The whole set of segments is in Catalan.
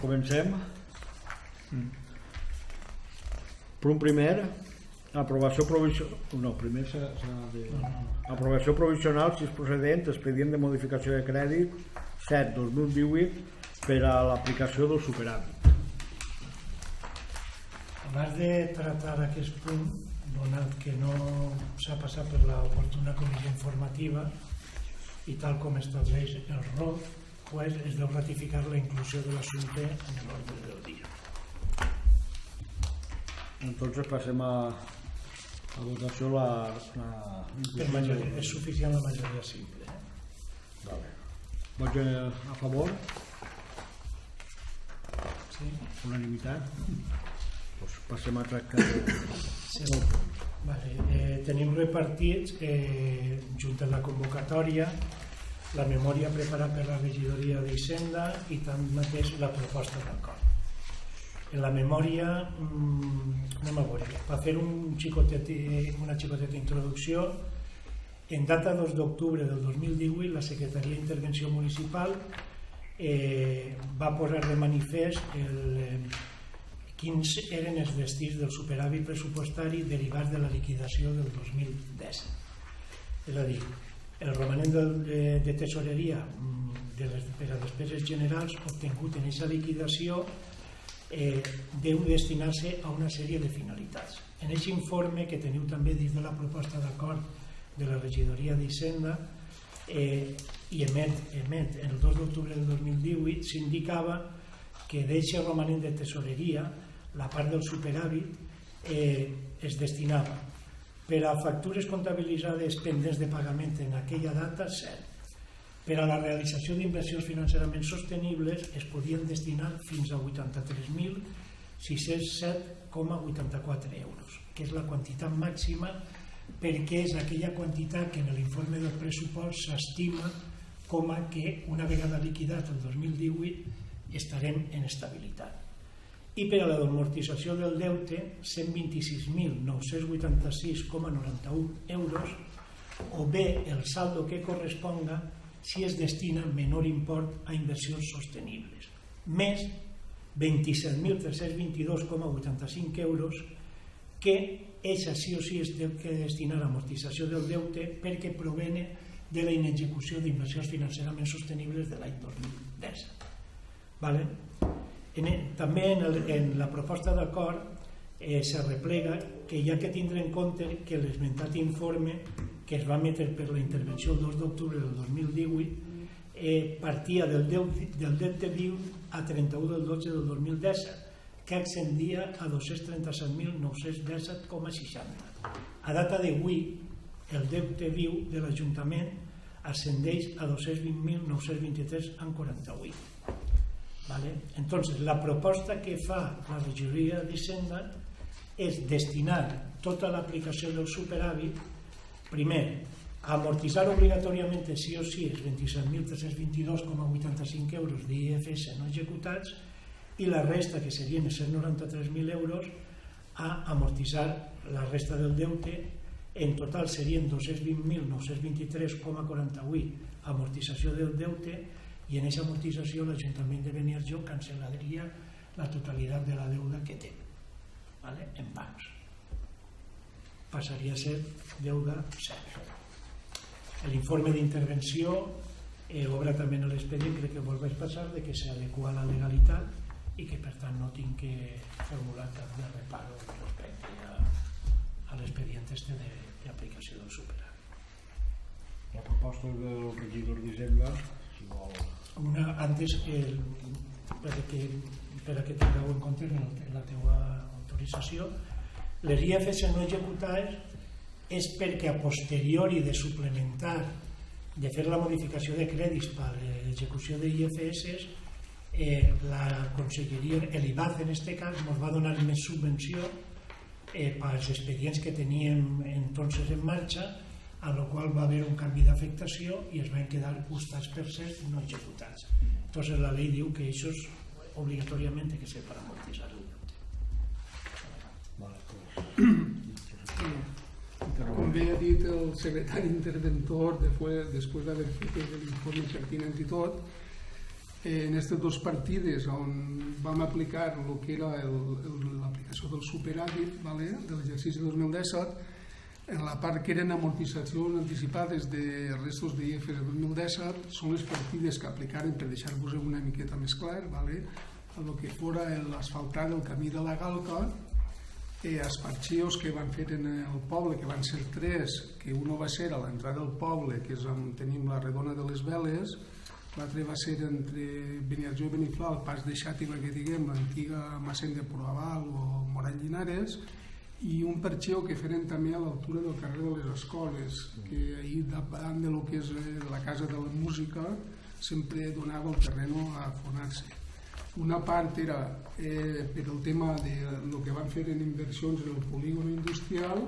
comencem. Punt primer, aprovació provisional, si és procedent, expedient de modificació de crèdit 7/2018 per a l'aplicació del superàvit. Abans de tractar aquest punt, donat que no s'ha passat per l'oportuna comissió informativa i tal com estableix el ROC, es deu ratificar la inclusió de l'assumpte en l'ordre del dia. Entonces passem a votació És suficient la majoria simple. Vots a favor? Sí? Unanimitat? Doncs passem a tractar el punt. Tenim repartits, junt amb la convocatòria, la memòria preparada per la regidoria d'Hisenda i tanmateix la proposta d'acord. En la memòria, anem a veure, per fer una xicoteta introducció, en data 2 d'octubre del 2018 la Secretaria d'Intervenció Municipal va posar de manifest quins eren els destins del superàvit pressupostari derivats de la liquidació del 2010. És a dir, el romanent de tesoreria per a despeses generals obtingut en aquesta liquidació deu destinar-se a una sèrie de finalitats. En aquest informe, que teniu també dins de la proposta d'acord de la regidoria d'Hisenda i emet el 2 d'octubre del 2018, s'indicava que d'aquest romanent de tesoreria la part del superàvit es destinava per a factures comptabilitzades pendents de pagament en aquella data, cert. Per a la realització d'inversions financerament sostenibles es podien destinar fins a 83.607,84 euros, que és la quantitat màxima perquè és aquella quantitat que en l'informe del pressupost s'estima com a que una vegada liquidat el 2018 estarem en estabilitat. I per a l'amortització del deute, 126.986,91 euros, o bé el saldo que corresponga si es destina menor import a inversions sostenibles, més 27.322,85 euros que eixa sí o sí es té que destinar a amortització del deute perquè provene de la inexecució d'inversions financerament sostenibles de l'any 2010. També en la proposta d'acord se replega que hi ha que tindre en compte que l'esmentat informe que es va emetre per la intervenció el 2 d'octubre del 2018 partia del deute viu a 31 del 12 del 2017, que ascendia a 237.917,60. A data d'avui, el deute viu de l'Ajuntament ascendeix a 220.923,48. Entonces, la proposta que fa la regidoria d'Hisenda és destinar tota l'aplicació del superàvit, primer, a amortitzar obligatòriament sí o sí els 27.322,85 euros d'IFS no executats i la resta, que serien els 193.000 euros, a amortitzar la resta del deute. En total serien 220.923,48 amortització del deute, i en aquesta amortització l'Ajuntament de Beniarjó cancel·laria la totalitat de la deuda que té en bancs. Passaria a ser deuda zero. L'informe d'intervenció obre també en l'expedient, crec que volveix passar, de que s'adequa a la legalitat i que per tant no tinc que formular cap de reparo respecte a l'expedient d'aplicació del superàvit. La proposta del regidor d'Hisenda, si vol... Antes, per a que tingueu en compte la teua autorització, les IFS no executades és perquè a posteriori de suplementar, de fer la modificació de crèdits per a l'execució de IFS, la conselleria, l'IBAZ en aquest cas, ens va donar més subvenció pels expedients que teníem entonces en marxa, a la qual va haver un canvi d'afectació i es van quedar costats per cert no executats. Entonces la llei diu que això és obligatòriament que ser per amortitzar el deute. Com bé ha dit el secretari interventor, després d'haver fet l'informe pertinent i tot, En aquestes dues partides on vam aplicar el que era l'aplicació del superàvit de l'exercici 2017, en la part que eren amortitzacions anticipades de restos d'IFs de 2017 són les partides que aplicaren, per deixar-vos una miqueta més clar, el que fora l'asfaltar del camí de la Galca, els parxios que van fer en el poble, que van ser 3, que un va ser a l'entrada del poble, que és on tenim la Redona de les Veles, l'altre va ser entre Beniarjó i Beniflà, el pas de Xàtiva, que diguem, l'antiga Massent de Proaval o Moral Llinares, i un parxeo que feren també a l'altura del carrer de les Escoles, que ahir davant de lo que és la Casa de la Música sempre donava el terreno a afonar-se. Una part era per el tema de lo que van fer en inversions en el polígon industrial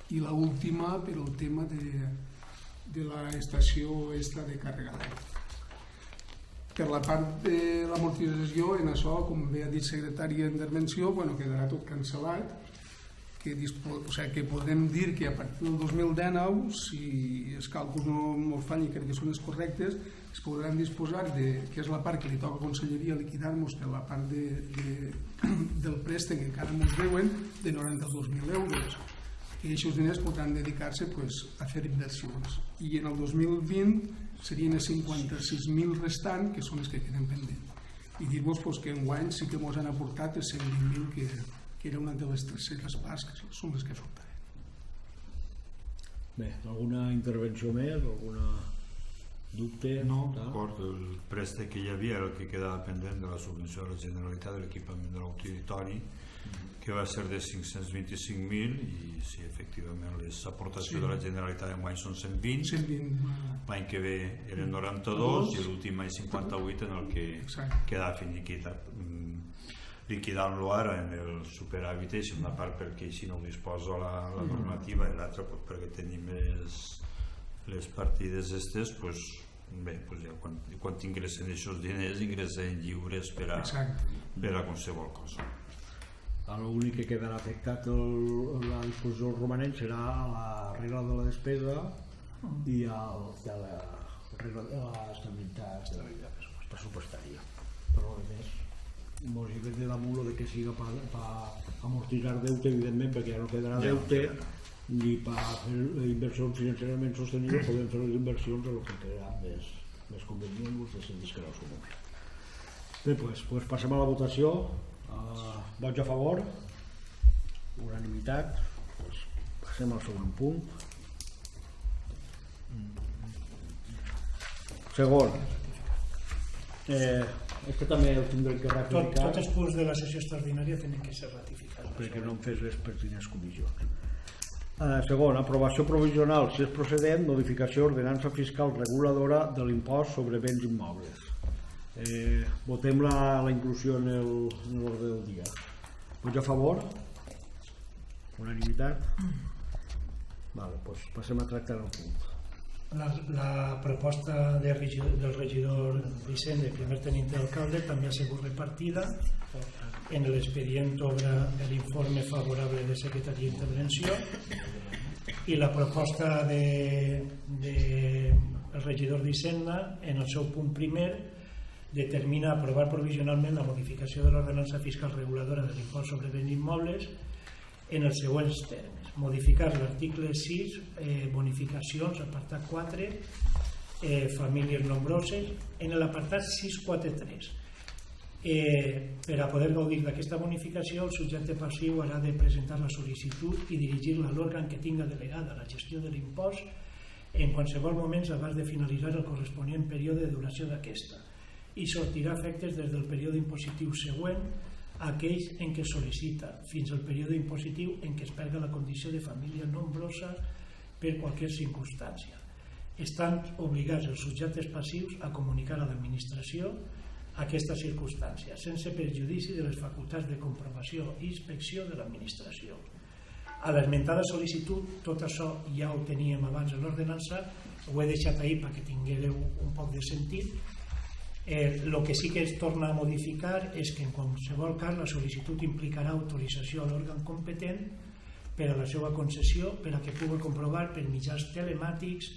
i l'última per el tema de l'estació extra de càrrega. Per la part de l'amortització, en això, com bé ha dit secretari d'intervenció, quedarà tot cancel·lat, que podem dir que a partir del 2019, si els càlculs no ens fallen i crec que són els correctes, es podran disposar de, que és la part que li toca a Conselleria liquidar-nos per la part del préstec que encara ens deuen, de 92.000 euros. I aquests diners podran dedicar-se a fer inversions. I en el 2020 serien els 56.000 restants, que són els que queden pendents. I dir-vos que enguany sí que ens han aportat els 120.000 que era una de les terceres parts, que són les que faltaven. Bé, alguna intervenció més? Alguna dubte? No, d'acord, el préstec que hi havia era el que quedava pendent de la subvenció de la Generalitat de l'equipament de l'auditori, que va ser de 525.000, i sí, efectivament les aportacions de la Generalitat enguany són 120, l'any que ve eren 92 i l'últim any 58 en el que quedava finiquitat. Liquidant-lo ara en el superàvit és una part perquè així no ho disposa la normativa i l'altra perquè tenim les partides estes, bé, ja quan t'ingressen aquests diners ingressen lliures per a qualsevol cosa. L'únic que quedarà afectat la disposició del romanent serà la regla de la despesa i la regla de l'estabilitat pressupostària. Però a més mos hi ve de damunt que siga per amortitzar deute, evidentment, perquè ja no quedarà deute, ni per fer inversions financerament sostenibles podem fer les inversions a lo que quedarà més convenient de sentir que no som uns. Bé, doncs passem a la votació. Vots a favor, unanimitat. Passem al següent punt. Segon, això també el tindrem que ratificar. Tots els punts de la sessió extraordinària tenen que ser ratificats. Perquè no en fes les pertinents comissions. Segon, aprovació provisional, si és procedent, modificació ordenança fiscal reguladora de l'impost sobre béns immobles. Votem la inclusió en l'ordre del dia. Vots a favor? Unanimitat? Doncs passem a tractar el punt. La proposta del regidor Vicent, de primer tenint d'alcalde, també ha sigut repartida. En l'expedient obre l'informe favorable de Secretaria d'Intervenció i la proposta del regidor d'Hisenda, en el seu punt primer, determina aprovar provisionalment la modificació de l'ordenança fiscal reguladora de l'impost sobre béns immobles en els següents termes. Modificar l'article 6, bonificacions, apartat 4, famílies nombroses. En l'apartat 643, per a poder gaudir d'aquesta bonificació, el subjecte passiu haurà de presentar la sol·licitud i dirigir-la a l'òrgan que tinga delegada la gestió de l'impost en qualsevol moment abans de finalitzar el corresponent període de duració d'aquesta, i sortirà efectes des del període impositiu següent a aquells en què sol·licita fins al període impositiu en què es perda la condició de família nombrosa per qualsevol circumstància. Estan obligats els subjectes passius a comunicar a l'administració aquesta circumstància, sense perjudici de les facultats de comprovació i inspecció de l'administració. A l'esmentada sol·licitud, tot això ja ho teníem abans en l'ordenança, ho he deixat ahir perquè tingueu un poc de sentit. El que sí que es torna a modificar és que en qualsevol cas la sol·licitud implicarà autorització a l'òrgan competent per a la seva concessió, per a que pugui comprovar per mitjans telemàtics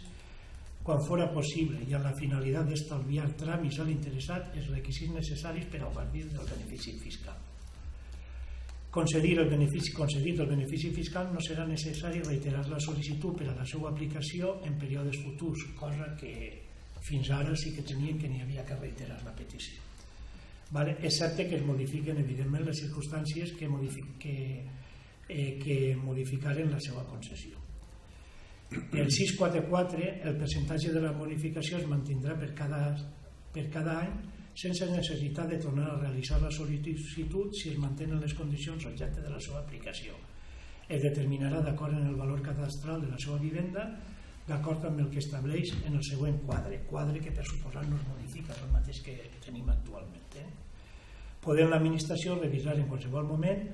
quan fora possible i amb la finalitat d'estalviar tràmits a l'interessat els requisits necessaris per a gaudir del benefici fiscal. Concedit el benefici fiscal, no serà necessari reiterar la sol·licitud per a la seva aplicació en períodes futurs, cosa que fins ara sí que tenien que n'hi havia que reiterar la petició. Excepte que es modifiquen evidentment les circumstàncies que modificaren la seva concessió. El 644, el percentatge de la bonificació es mantindrà per cada any sense necessitat de tornar a realitzar la sol·licitud si es mantenen les condicions objecte de la seva aplicació. Es determinarà d'acord amb el valor cadastral de la seva vivenda, d'acord amb el que estableix en el següent quadre que per suposat no es modifica, és el mateix que tenim actualment. Podent l'administració revisar en qualsevol moment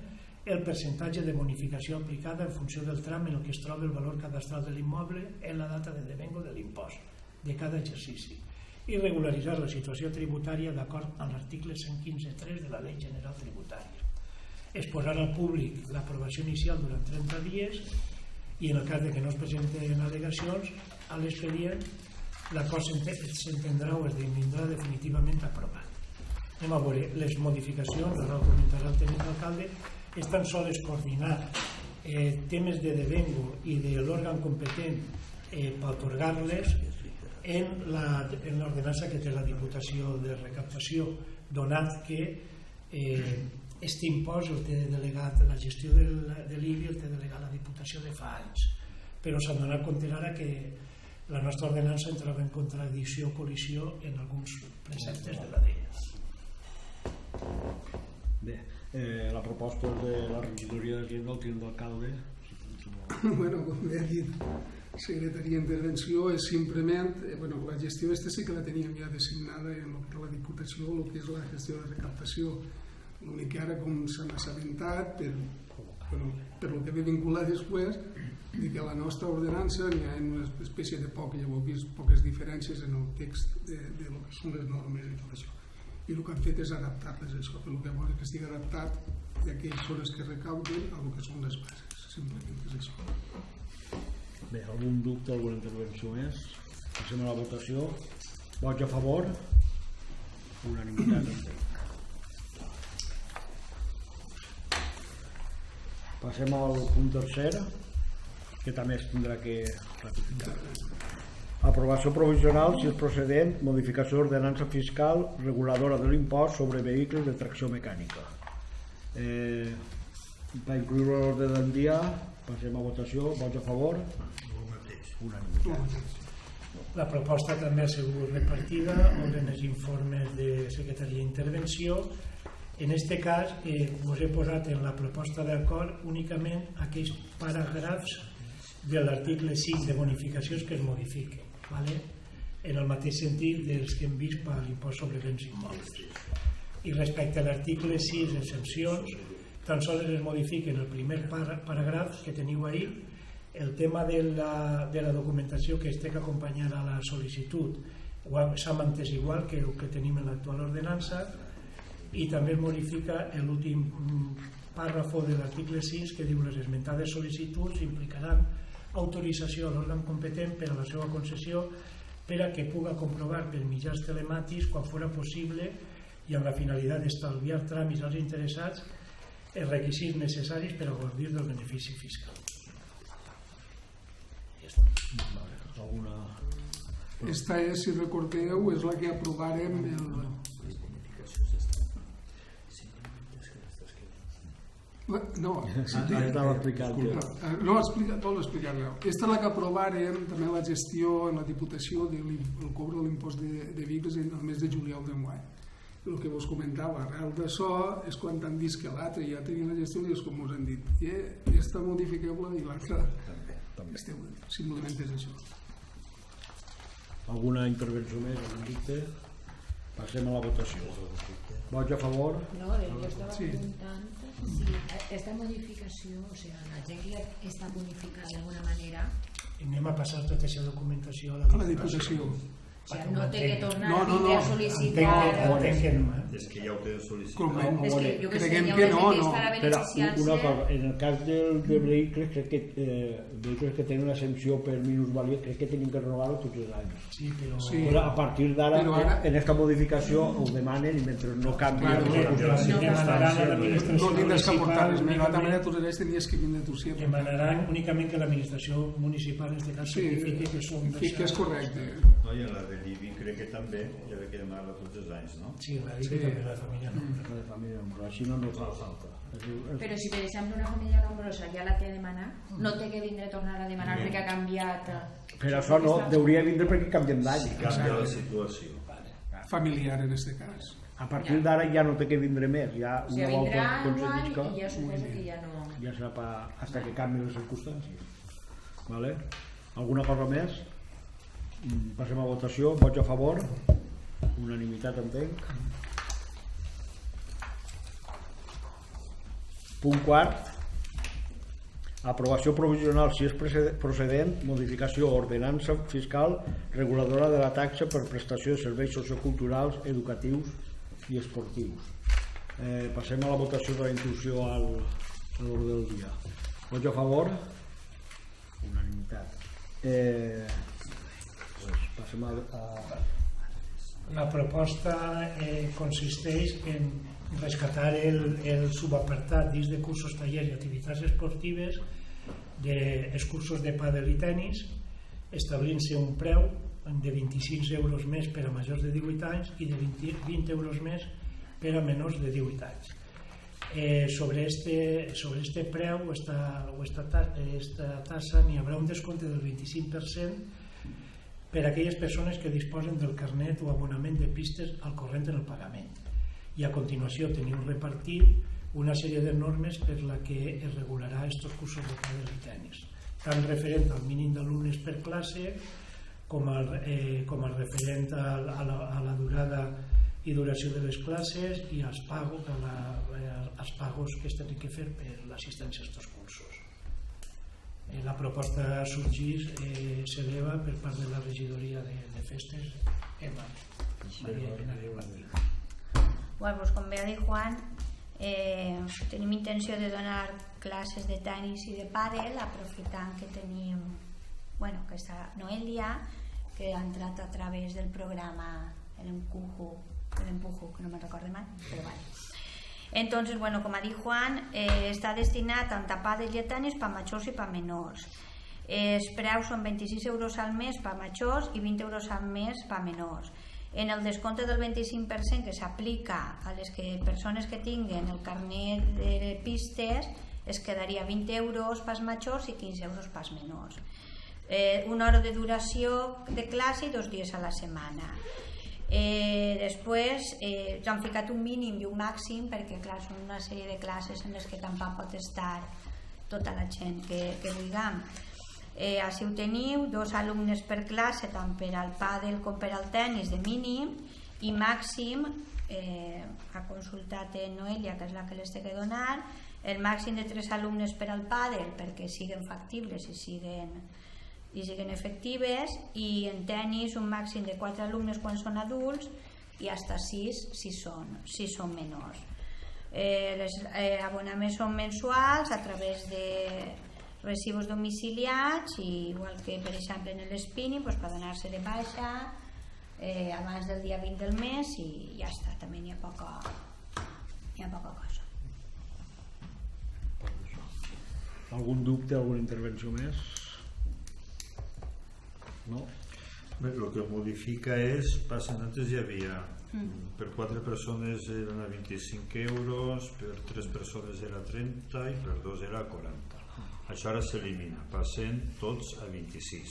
el percentatge de bonificació aplicada en funció del tram en el que es troba el valor cadastral de l'immoble en la data de devengo de l'impost de cada exercici i regularitzar la situació tributària d'acord amb l'article 115.3 de la Llei General Tributària. Exposar al públic l'aprovació inicial durant 30 dies i en el cas que no es presenten al·legacions a l'expedient l'acord s'entendrà o es vindrà definitivament aprovat. Anem a veure, les modificacions, ara ho comentarà el tècnic d'alcalde, és tan sols coordinar temes de devengo i de l'òrgan competent per atorgar-les en l'ordenança que té la Diputació de Recaptació, donat que aquest impost el té delegat, la gestió de l'IBI el té delegat la Diputació de fa anys, però s'han donat compte ara que la nostra ordenança entrava en contradicció o col·lisió en alguns preceptes de la llei. Bé, la proposta de la regidoria del tinent d'alcalde. Bueno, com bé ha dit secretaria d'intervenció, és simplement la gestió aquesta sí que la teníem ja designada en el que és la Diputació, el que és la gestió de recaptació. L'únic que ara, com s'han assabentat per lo que ve vinculat després, de que la nostra ordenança hi ha una espècie de poques diferències en el text de lo que són les normes i tot això. I el que han fet és adaptar-les a això, pel que vol que estigui adaptat i aquelles són les que recauden a el que són les bases, simplement és això. Bé, algun dubte, alguna intervenció més? Passem a la votació. Vots a favor? Unanimitat. Passem al punt tercer, que també es tindrà que ratificar. Aprovació provisional, si és procedent, modificació d'ordenança fiscal reguladora de l'impost sobre vehicles de tracció mecànica. Per incloure l'ordre del dia, passem a votació. Vots a favor? Unanimitat. La proposta també ha sigut repartida en els informes de Secretaria d'Intervenció. En aquest cas, us he posat en la proposta d'acord únicament aquells paràgrafs de l'article 5 de bonificacions que es modifiquen, en el mateix sentit dels que hem vist per l'impost sobre béns immobles. I respecte a l'article 6, exempcions, tan sols es modifiquen el primer paràgraf que teniu ahir, el tema de la documentació que es té que acompanyar a la sol·licitud s'ha mantès igual que el que tenim en l'actual ordenança, i també es modifica l'últim pàrrafo de l'article 6 que diu les esmentades sol·licituds implicaran autorització a l'òrgan competent per a la seva concessió per a que puga comprovar per mitjans telemàtics quan fora possible i amb la finalitat d'estalviar tràmits als interessats els requisits necessaris per a gaudir del benefici fiscal. Esta és, si recordeu, és la que aprovarem No, estava explicant. No, vol explicar-ho. Aquesta és la que aprovarem també la gestió en la Diputació del cobre de l'impost de vehicles en el mes de juliol d'enguany. El que vos comentava, arrel d'això és quan han vist que l'altre ja tenia la gestió i és com us han dit, aquesta modificable i l'altra simplement és això. Alguna intervenció més, algun dubte? Passem a la votació. Vots a favor? No, jo estava preguntant si aquesta modificació, o sigui, la gent que està bonificada d'alguna manera... Anem a passar tota aquesta documentació a la Diputació. O sigui, no té que tornar No, a vindre a sol·licitar... Entenc que no, És que ja ho tenen sol·licitat. Com- És que jo que sé, Creguem hi ha que una no, gent que no. estarà Però beneficiant-se... una cosa, en el cas de vehicles, crec que vehicles que tenen una exempció per minusvàlua, crec que tenim que renovar-ho tots els anys. Sí, però... Sí. Però a partir d'ara, Però ara- en aquesta modificació ho demanen i mentre no canvi Claro, Demanaran a l'administració No tindràs que aportar res més. De tota manera, municipal, tu eres tenies que vindre tu sempre. demanaran únicament que l'administració municipal en este cas Sí, certifique que són sí que és correcte. No, i en la de l'IBI crec que també hi ha que demanar-la tots els anys, no? Sí, la dic que també la família no. de família nombrosa, així no fa falta. Però si per exemple una família nombrosa ja la té a demanar, no té que vindre a tornar a demanar perquè ha canviat... Per això no, hauria de vindre perquè canviem d'any. Canvia la situació. Familiar, en este cas. A partir d'ara ja no té que vindre més, ja O sigui, una volta vindrà un any concedisca, i ja suposa que ja no... ja serà hasta que canvien les circumstàncies. Vale? Alguna cosa més? Passem a votació. Vots a favor? Unanimitat, entenc. Punt quart. Aprovació provisional, si és procedent, modificació ordenança fiscal reguladora de la taxa per prestació de serveis socioculturals, educatius i esportius. Passem a la votació de la inclusió a l'ordre del dia. Vots a favor? Unanimitat. Passem a... La proposta consisteix en rescatar el subapartat dins de cursos, tallers i activitats esportives dels cursos de pàdel i tenis, establint-se un preu de 25 euros més per a majors de 18 anys i de 20 euros més per a menors de 18 anys. Sobre este preu o esta tassa n'hi haurà un descompte del 25% per a aquelles persones que disposen del carnet o abonament de pistes al corrent en el pagament. I a continuació tenim repartit una sèrie de normes per la que es regularà aquests cursos de pàdel i tenis, tant referent al mínim d'alumnes per classe com al referent a la durada i duració de les classes i als pagos que es tenen que fer per l'assistència a aquests cursos. La proposta sorgís, s'eleva per part de la regidoria de festes, Emma. Bueno, pues com bé ha dit Juan, tenim intenció de donar classes de tenis i de pàdel, aprofitant que tenim, bueno, que està Noelia, que ha entrat a través del programa l'Empujo, que no me'n recordo mai, però vale. Entonces, bueno, com ha dit Juan, està destinat tant a pàdel i a tenis per majors i per menors. Els preus són 26 euros al mes per majors i 20 euros al mes per menors. En el descompte del 25% que s'aplica a les persones que tinguen el carnet de pistes es quedaria 20 euros pels majors i 15 euros pels menors. Una hora de duració de classe i 2 dies a la setmana. Després han ficat un mínim i un màxim perquè clar, són una sèrie de classes en les que tampoc pot estar tota la gent que vulguem. Així ho teniu, 2 alumnes per classe tant per al pàdel com per al tenis de mínim i màxim, ha consultat Noelia, que és la que les té que donar, el màxim de 3 alumnes per al pàdel perquè siguen factibles i siguen efectives, i en tenis un màxim de 4 alumnes quan són adults i fins 6 si són menors. Els abonaments són mensuals a través de recibos domiciliats, i igual que per exemple en l'Spinning per donar-se de baixa abans del dia 20 del mes i ja està, també n'hi ha poca cosa. Algun dubte, alguna intervenció més? No? Bé, el que modifica és, passen antes hi havia per 4 persones eren a 25 euros, per 3 persones era 30 i per 2 era 40. Això ara s'elimina, passen tots a 26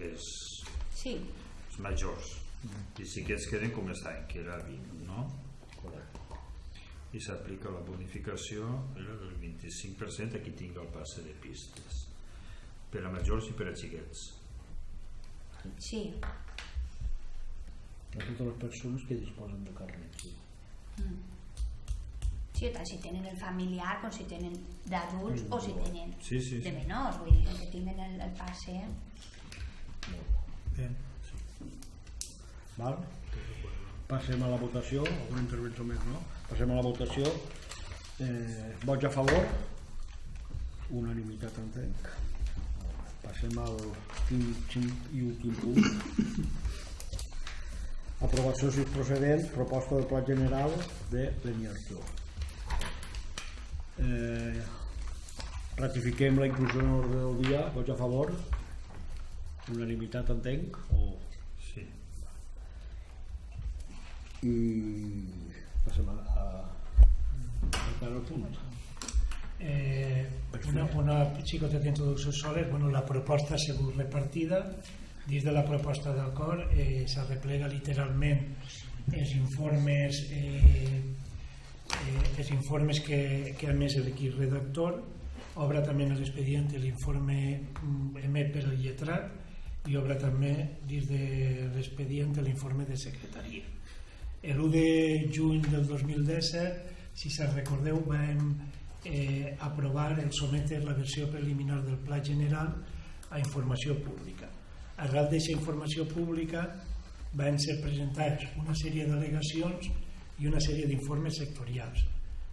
els majors, i sí que es queden com estan, que era 20, no? I s'aplica la bonificació del 25% a qui tingui el passe de pistes, per a majors i per a xiquets. Sí. A totes les persones que disposen de carnet, sí. Sí, tant si tenen el familiar com si tenen d'adults o si tenen de menors, vull dir, que tinguin el passe. Bé. Val? Passem a la votació. Alguna intervenció més, no? Passem a la votació. Vots a favor? Unanimitat, entenc. Passem al 5 i últim punt. Aprovació, si és procedent, proposta del Pla General de Beniarjó. Ratifiquem la inclusió en l'ordre del dia. Vots a favor? Unanimitat, entenc? Sí. I passem al punt. Una xicoteta introducció sola. La proposta ha sigut repartida. Dins de la proposta d'acord s'arreplega literalment els informes que ha emès l'equip redactor, obre també en l'expedient l'informe emet per el lletrat i obre també dins de l'expedient l'informe de secretaria. L'1 de juny del 2017, si se'n recordeu, vam aprovar el sometre la versió preliminar del Pla General a informació pública. Arran d'aquesta informació pública van ser presentades una sèrie d'al·legacions i una sèrie d'informes sectorials.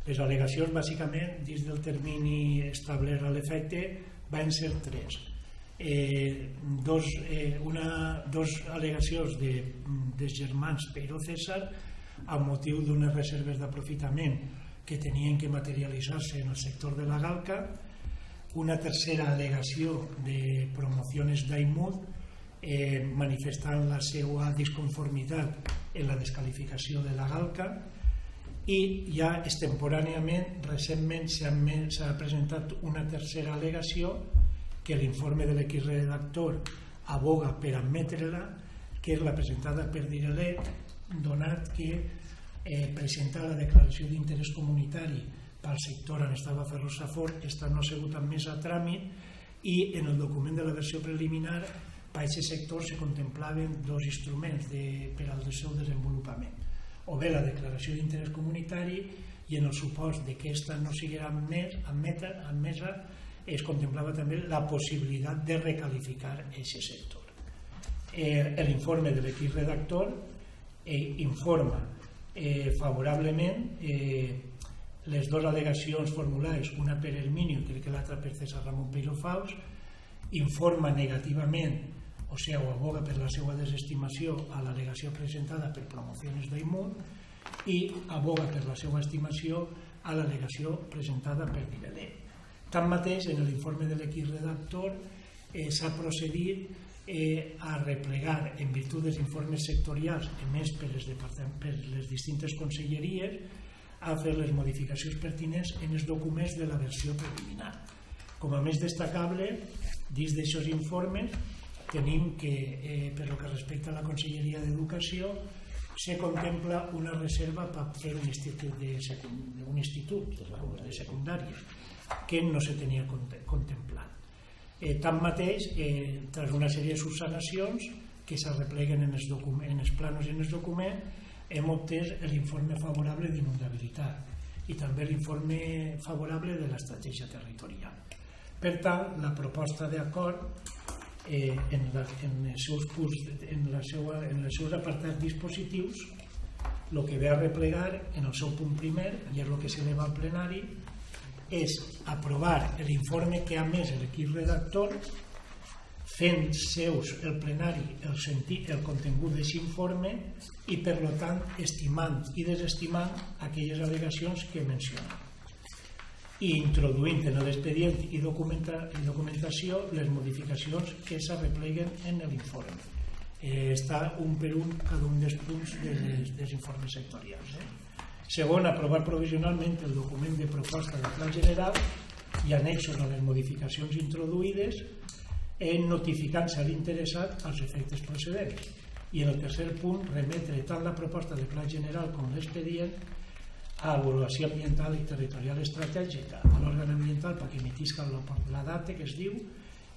Les al·legacions, bàsicament, dins del termini establert a l'efecte, van ser 3. Dos al·legacions dels germans Peiró César amb motiu d'unes reserves d'aprofitament que tenien que materialitzar-se en el sector de la Galca, una tercera al·legació de Promociones d'Aimut manifestant la seva disconformitat en la descalificació de la Galca, i ja extemporàniament, recentment s'ha presentat una tercera al·legació que l'informe de l'equip redactor aboga per admetre-la, que és la presentada per Direlet, donat que presentar la declaració d'interès comunitari pel sector on estava Ferrosa Fort no ha sigut admès a tràmit i en el document de la versió preliminar per aquest sector se contemplaven 2 instruments per al seu desenvolupament, o bé la declaració d'interès comunitari i en el supòsit que aquesta no siguera admesa es contemplava també la possibilitat de recalificar aquest sector. L'informe de l'equip redactor informa favorablement les 2 al·legacions formulades, una per Herminio, crec que l'altra per César Ramon Peiró Faus, informa negativament, o sigui, aboga per la seva desestimació a l'al·legació presentada per Promociones d'Aimut i aboga per la seva estimació a l'al·legació presentada per Direlet. Tanmateix, en l'informe de l'equip redactor s'ha procedit a replegar, en virtut dels informes sectorials emès per les distintes conselleries, a fer les modificacions pertinents en els documents de la versió preliminar. Com a més destacable, dins d'aquests informes tenim que, per el que respecta a la Conselleria d'Educació, se contempla una reserva per fer un institut de secundària, que no se tenia contemplat. Tanmateix, tras una sèrie de subsanacions que s'arrepleguen en els planos i en els documents, hem obtès l'informe favorable d'inundabilitat i també l'informe favorable de l'estratègia territorial. Per tant, la proposta d'acord en els seus apartats dispositius el que ve a replegar en el seu punt primer, i és el que s'eleva al plenari, és aprovar l'informe que ha emès l'equip redactor, fent seus el plenari el contingut d'aquest informe i, per tant, estimant i desestimant aquelles al·legacions que menciona, i introduint en l'expedient i documentació les modificacions que s'arrepleguen en l'informe. Està un per un cada un dels punts dels informes sectorials. Segon, aprovar provisionalment el document de proposta de Pla General i annexos a les modificacions introduïdes, notificant-se a l'interessat als efectes procedents. I en el tercer punt, remetre tant la proposta de Pla General com l'expedient a avaluació ambiental i territorial estratègica a l'òrgan ambiental perquè emetisca la data que es diu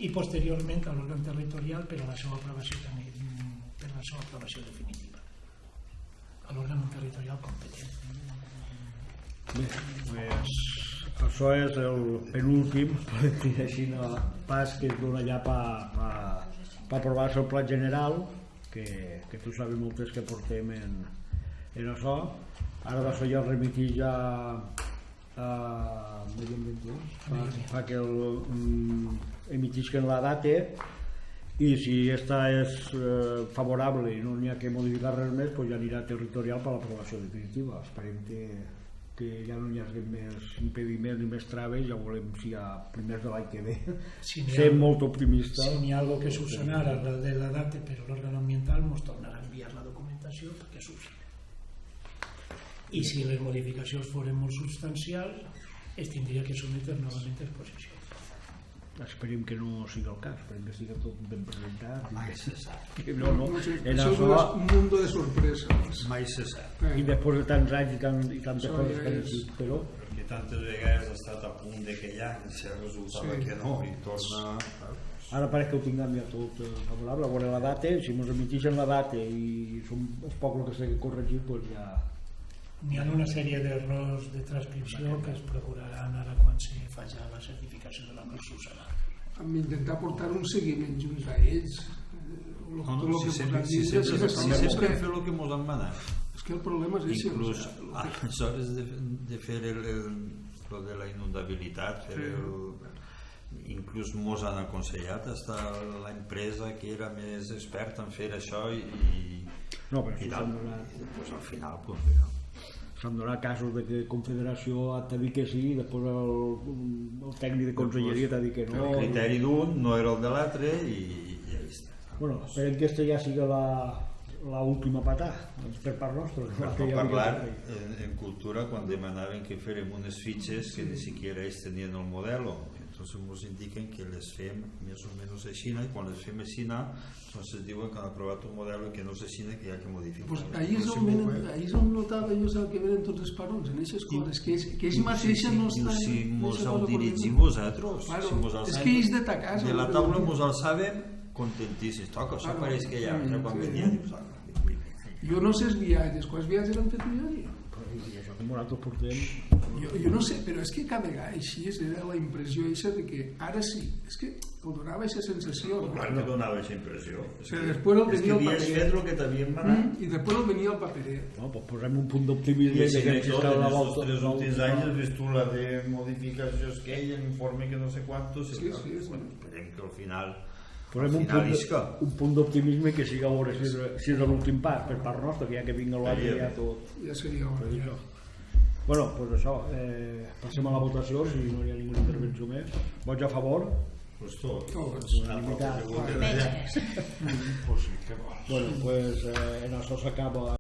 i posteriorment a l'òrgan territorial per a la seva aprovació definitiva, a l'òrgan territorial competent. Bé, doncs això és el penúltim, podem dir així, pas que es dona ja per aprovar-se el Pla General, que tu saps moltes que portem en això. Ara d'això ja remitix a Medi Ambient, fa que emitisquen la data, i si esta és favorable i no n'hi ha que modificar res més, doncs ja anirà territorial per a l'aprovació definitiva. Esperem que ja no hi hagi més impediments ni més traves, ja volem si a primers de l'any que ve. Ser molt optimista. Si n'hi ha alguna cosa que subsanara de la data, però l'òrgan ambiental ens tornarà a enviar la documentació perquè subsane. I si les modificacions foren molt substancials, es tindria que sometre novament a exposició. Esperem que no sigui el cas, esperem que sigui tot ben presentat. Mai se sap. No, Això és un mundo de sorpreses. Mai se sap. I després de tants anys i tantes coses que han dit, però... Perquè tantes vegades ha estat a punt de que ja resultava que no, i torna... Ara pareix que ho tinguem ja tot favorable, a veure la data, si ens emitixen la data i és poc el que s'ha de corregir, doncs ja... N'hi ha una sèrie d'errors de transcripció que es procuraran ara quan se faci la certificació de la Consulta. Hem d'intentar portar un seguiment junts a ells. Si sempre hem fet el que ens han manat. És que el problema és això. Inclús aleshores de fer lo de la inundabilitat, inclús ens han aconsellat fins a l'empresa que era més experta en fer això i al final s'han donat casos de que Confederació t'ha dit que sí i després el tècnic de conselleria t'ha dit que no. El criteri d'un no era el de l'altre i ja està. Bueno, esperem que aquesta ja sigui l'última patà per part nostra. Per parlar en cultura quan demanaven que fèrem unes fitxes que ni siquiera ells tenien el model, entonces ens indiquen que les fem més o menys així, i quan les fem així ens diuen que han aprovat un model que no és així, que hi ha que modificar. Pues ahí és on notava jo que venen tots els parons en aquestes coses, que ells mateixos no estan... Si ens heu dirigit vosaltres, és que ells de ta casa... De la taula ens alçàvem contentíssims, toca, això pareix que ja quan venia jo no sé els viatges, quants viatges han fet diari? Això que nosaltres portem... Jo no sé, però és que cada vegada així era la impressió eixa de que ara sí, és que ho donava aquesta sensació. Clar que donava aquesta impressió. És que havies fet el que t'havien manat. I després el venia el paperet. No, doncs posem un punt d'optimisme. I si en els 3 últims anys has vist tu la de modificacions que hi ha, l'informe que no sé quantos... Sí. Esperem que al final... Posem un punt d'optimisme que siga a veure si és l'últim pas per part nostra, que ja que vinga l'altre ja tot... Ja seria hora. Bueno, doncs això, passem a la votació, si no hi ha ninguna intervenció més. Vots a favor? Pues tot. Unanimitat. Metges. Bueno, pues en això s'acaba